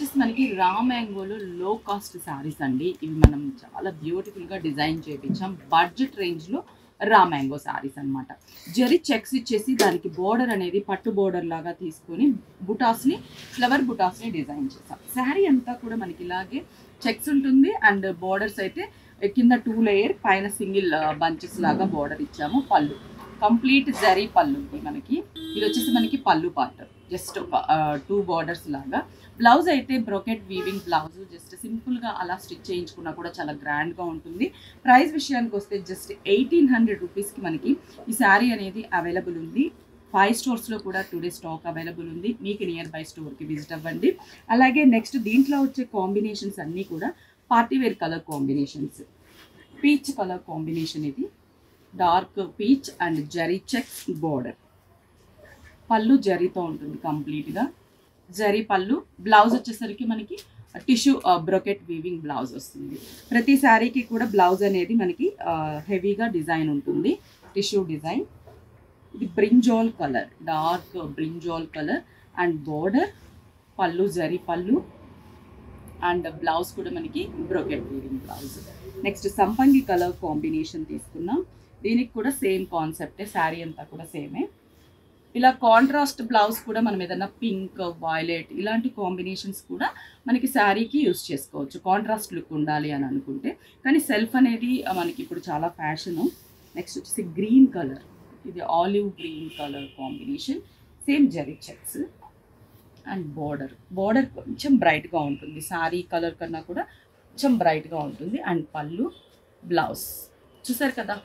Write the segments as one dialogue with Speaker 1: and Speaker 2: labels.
Speaker 1: వచ్చేసి మనకి రా మ్యాంగోలో లో కాస్ట్ శారీస్ అండి. ఇవి మనం చాలా బ్యూటిఫుల్గా డిజైన్ చేయించాం. బడ్జెట్ రేంజ్లో రా మ్యాంగో శారీస్ అనమాట. జరీ చెక్స్ ఇచ్చేసి దానికి బోర్డర్ అనేది పట్టు బోర్డర్ లాగా తీసుకొని బుటాస్ని ఫ్లవర్ బుటాస్ని డిజైన్ చేసాం. శారీ అంతా కూడా మనకి ఇలాగే చెక్స్ ఉంటుంది అండ్ బోర్డర్స్ అయితే కింద 2 లేయర్ పైన సింగిల్ బంచెస్ లాగా బోర్డర్ ఇచ్చాము. పళ్ళు కంప్లీట్ జరీ పళ్ళు మనకి. ఇది వచ్చేసి మనకి పళ్ళు పార్ట్ జస్ట్ 2 బార్డర్స్ లాగా. బ్లౌజ్ అయితే బ్రోకెట్ వీవింగ్ బ్లౌజ్ జస్ట్ సింపుల్గా అలా స్టిచ్ చేయించుకున్నా కూడా చాలా గ్రాండ్గా ఉంటుంది. ప్రైస్ విషయానికి వస్తే జస్ట్ 1800 రూపీస్కి మనకి ఈ శారీ అనేది అవైలబుల్ ఉంది. 5 స్టోర్స్లో కూడా టుడే స్టాక్ అవైలబుల్ ఉంది. మీకు నియర్ బై స్టోర్కి విజిట్ అవ్వండి. అలాగే నెక్స్ట్ దీంట్లో వచ్చే కాంబినేషన్స్ అన్నీ కూడా partywear colour combinations. Peach colour combination ఇది, dark peach and zari checks border. పళ్ళు జరీతో ఉంటుంది కంప్లీట్గా, జరీ పళ్ళు. బ్లౌజ్ వచ్చేసరికి మనకి టిష్యూ బ్రోకెట్ వీవింగ్ బ్లౌజ్ వస్తుంది. ప్రతి శారీకి కూడా బ్లౌజ్ అనేది మనకి హెవీగా డిజైన్ ఉంటుంది, టిష్యూ డిజైన్. ఇది brinjal colour, dark brinjal colour and border. పళ్ళు జరీ పళ్ళు అండ్ బ్లౌజ్ కూడా మనకి బ్రోకెట్ వీవింగ్ బ్లౌజ్. నెక్స్ట్ సంపంగి కలర్ కాంబినేషన్ తీసుకున్నాం. దీనికి కూడా సేమ్ కాన్సెప్టే, శారీ అంతా కూడా సేమే. ఇలా కాంట్రాస్ట్ బ్లౌజ్ కూడా మనం ఏదైనా పింక్ వైలెట్ ఇలాంటి కాంబినేషన్స్ కూడా మనకి శారీకి యూస్ చేసుకోవచ్చు, కాంట్రాస్ట్ లుక్ ఉండాలి అని అనుకుంటే. కానీ సెల్ఫ్ అనేది మనకి ఇప్పుడు చాలా ఫ్యాషను. నెక్స్ట్ వచ్చేసి గ్రీన్ కలర్, ఇది olive green colour combination, same zari checks and border కొంచెం బ్రైట్గా ఉంటుంది, శారీ కలర్ కన్నా కూడా కొంచెం బ్రైట్గా ఉంటుంది. అండ్ పళ్ళు బ్లౌజ్ చూసారు కదా.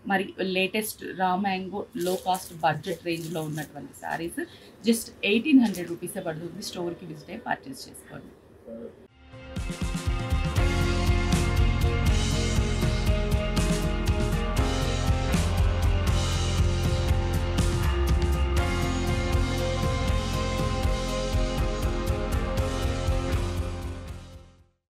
Speaker 1: మరి లేటెస్ట్ రా మ్యాంగో లో కాస్ట్ బడ్జెట్ రేంజ్లో ఉన్నటువంటి శారీస్ జస్ట్ 1800 రూపీసే పడుతుంది. స్టోర్కి విజిట్ అయ్యి పర్చేస్ చేసుకోండి.